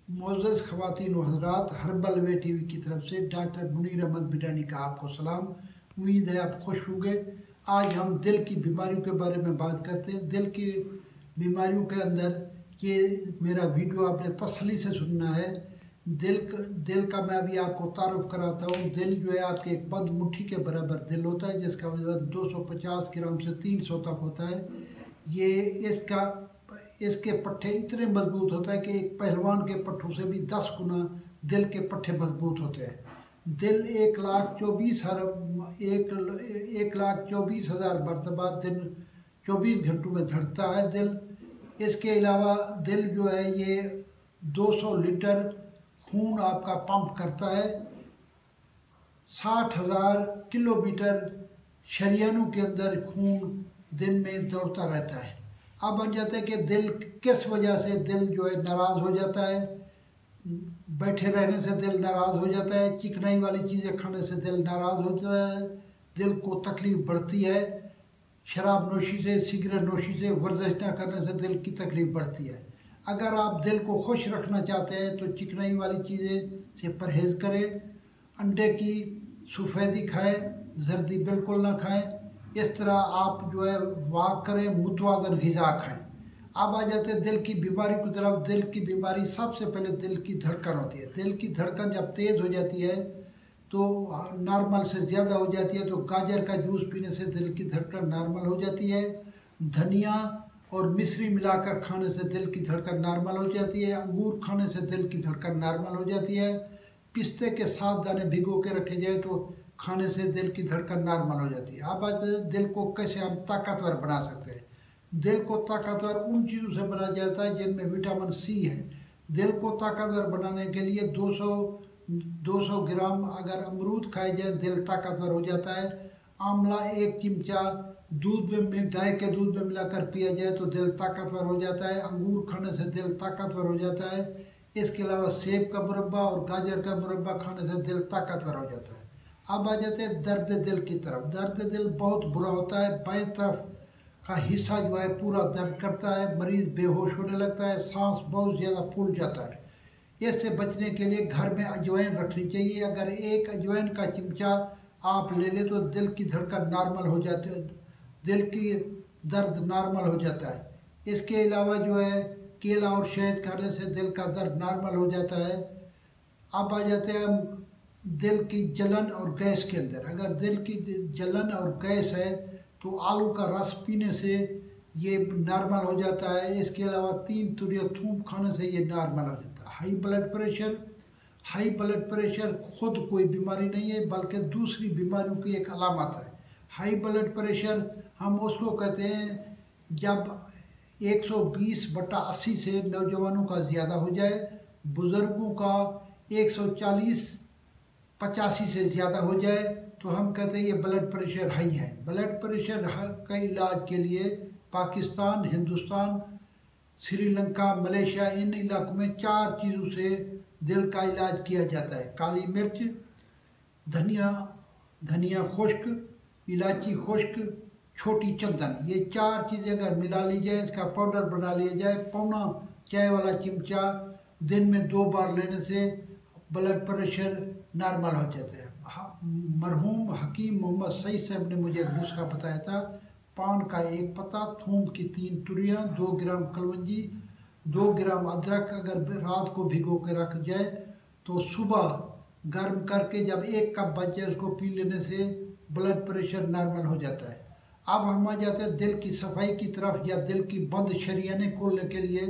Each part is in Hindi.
मोअज़्ज़ज़ ख़वातीन व हज़रात, हर्बल वे टीवी की तरफ से डॉक्टर मुनीर अहमद बिडानी का आपको सलाम। उम्मीद है आप खुश होंगे। आज हम दिल की बीमारियों के बारे में बात करते हैं। दिल की बीमारियों के अंदर ये मेरा वीडियो आपने तसल्ली से सुनना है। दिल का मैं अभी आपको तारुफ कराता हूँ। दिल जो है आपके एक बंद मुट्ठी के बराबर दिल होता है, जिसका वजन 250 ग्राम से 300 तक होता है। ये इसके पट्टे इतने मजबूत होते हैं कि एक पहलवान के पट्टों से भी 10 गुना दिल के पट्टे मजबूत होते हैं। दिल 1,24,000 मरतबा दिन 24 घंटों में धड़कता है दिल। इसके अलावा दिल जो है ये 200 लीटर खून आपका पंप करता है। 60,000 किलोमीटर शरीयानों के अंदर खून दिन में दौड़ता रहता है। अब बन जाता है कि दिल किस वजह से दिल जो है नाराज़ हो जाता है। बैठे रहने से दिल नाराज़ हो जाता है, चिकनाई वाली चीज़ें खाने से दिल नाराज़ हो जाता है, दिल को तकलीफ़ बढ़ती है, शराब नोशी से, सिगरेट नोशी से, वर्जिश ना करने से दिल की तकलीफ़ बढ़ती है। अगर आप दिल को खुश रखना चाहते हैं तो चिकनाई वाली चीज़ें से परहेज़ करें। अंडे की सफ़ेदी खाएं, जर्दी बिल्कुल ना खाएं। इस तरह आप जो है वाक करें, मुतवाज़न ग़िज़ा खाएं। अब आ जाते हैं दिल की बीमारी की तरफ। दिल की बीमारी सबसे पहले दिल की धड़कन होती है। दिल की धड़कन जब तेज़ हो जाती है तो नॉर्मल से ज़्यादा हो जाती है, तो गाजर का जूस पीने से दिल की धड़कन नॉर्मल हो जाती है। धनिया और मिश्री मिलाकर खाने से दिल की धड़कन नॉर्मल हो जाती है। अंगूर खाने से दिल की धड़कन नॉर्मल हो जाती है। पिस्ते के 7 दाने भिगो के रखे जाए तो खाने से दिल की धड़कन नॉर्मल हो जाती है। अब आते हैं दिल को कैसे हम ताकतवर बना सकते हैं। दिल को ताकतवर उन चीज़ों से बनाया जाता है जिनमें विटामिन सी है। दिल को ताकतवर बनाने के लिए 200 ग्राम अगर अमरूद खाए जाए दिल ताकतवर हो जाता है। आंवला 1 चिमचा दूध में गाय के दूध में मिलाकर पिया जाए तो दिल ताकतवर हो जाता है। अंगूर खाने से दिल ताकतवर हो जाता है। इसके अलावा सेब का मुरब्बा और गाजर का मुरब्बा खाने से दिल ताकतवर हो जाता है। अब आ जाते हैं दर्द दिल की तरफ। दर्द दिल बहुत बुरा होता है। बाएं तरफ का हिस्सा जो है पूरा दर्द करता है, मरीज बेहोश होने लगता है, सांस बहुत ज़्यादा फूल जाता है। इससे बचने के लिए घर में अजवाइन रखनी चाहिए। अगर एक अजवाइन का चिमचा आप ले लें तो दिल की धड़कन नॉर्मल हो जाती है, दिल की दर्द नॉर्मल हो जाता है। इसके अलावा जो है केला और शहद खाने से दिल का दर्द नॉर्मल हो जाता है। अब आ जाते हैं हम दिल की जलन और गैस के अंदर। अगर दिल की जलन और गैस है तो आलू का रस पीने से ये नॉर्मल हो जाता है। इसके अलावा 3 तुरिया थूम खाने से ये नॉर्मल हो जाता है। हाई ब्लड प्रेशर खुद कोई बीमारी नहीं है बल्कि दूसरी बीमारियों की एक अलामत है। हाई ब्लड प्रेशर हम उसको कहते हैं जब 120/80 से नौजवानों का ज़्यादा हो जाए, बुज़ुर्गों का 140/85 से ज़्यादा हो जाए तो हम कहते हैं ये ब्लड प्रेशर हाई है। ब्लड प्रेशर का इलाज के लिए पाकिस्तान, हिंदुस्तान, श्रीलंका, मलेशिया, इन इलाकों में 4 चीज़ों से दिल का इलाज किया जाता है। काली मिर्च, धनिया धनिया खुश्क, इलायची खुश्क, छोटी चंदन, ये 4 चीज़ें अगर मिला ली जाए, इसका पाउडर बना लिया जाए, पौना चाय वाला चिमचा दिन में 2 बार लेने से ब्लड प्रेशर नॉर्मल हो जाता है। मरहूम हकीम मोहम्मद सईद साहब ने मुझे एक नुस्खा बताया था। पान का 1 पत्ता, थूम की 3 तुरियाँ, 2 ग्राम कलवंजी, 2 ग्राम अदरक अगर रात को भिगो के रख जाए तो सुबह गर्म करके जब 1 कप बच जाए उसको पी लेने से ब्लड प्रेशर नॉर्मल हो जाता है। अब हम आ जाते हैं दिल की सफाई की तरफ या दिल की बंद शरीयानें खोलने के लिए।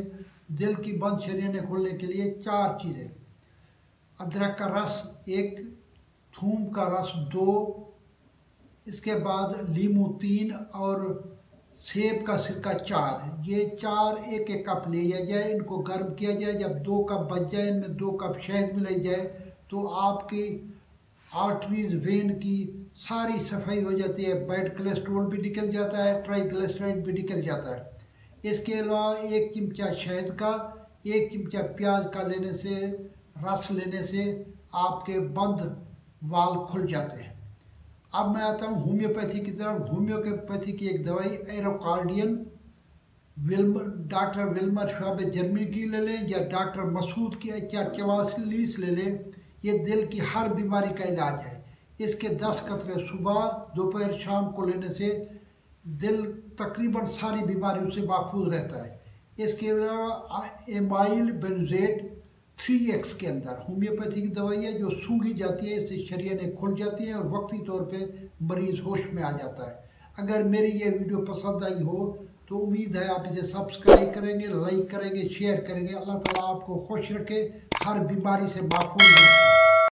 दिल की बंद शरीयानें खोलने के लिए 4 चीज़ें: अदरक का रस 1, थूम का रस 2, इसके बाद लीमू 3 और सेब का सिरका 4। ये 4 1-1 कप लिया जाए, इनको गर्म किया जाए। जब 2 कप बच जाए इनमें 2 कप शहद मिलाई जाए तो आपकी आर्टरीज वेन की सारी सफाई हो जाती है। बैड कोलेस्ट्रॉल भी निकल जाता है, ट्राइग्लिसराइड भी निकल जाता है। इसके अलावा 1 चिमचा शहद का, 1 चिमचा प्याज का लेने से, रस लेने से आपके बंद वाल खुल जाते हैं। अब मैं आता हूँ होम्योपैथी की तरफ। होम्योपैथी की एक दवाई एरोकार्डियन डॉक्टर विल्मर श्वाब जर्मनी की ले लें या डॉक्टर मसूद की या 44 ले लें। ये दिल की हर बीमारी का इलाज है। इसके 10 कतरे सुबह दोपहर शाम को लेने से दिल तकरीबन सारी बीमारियों से महफूज रहता है। इसके अलावा एमाइल बेंजेट 3x के अंदर होम्योपैथी की दवाई है जो सूंघी जाती है, इससे शरीरें खुल जाती हैं और वक्ती तौर पे मरीज़ होश में आ जाता है। अगर मेरी ये वीडियो पसंद आई हो तो उम्मीद है आप इसे सब्सक्राइब करेंगे, लाइक करेंगे, शेयर करेंगे। अल्लाह ताला आपको खुश रखे, हर बीमारी से महफूज रखे।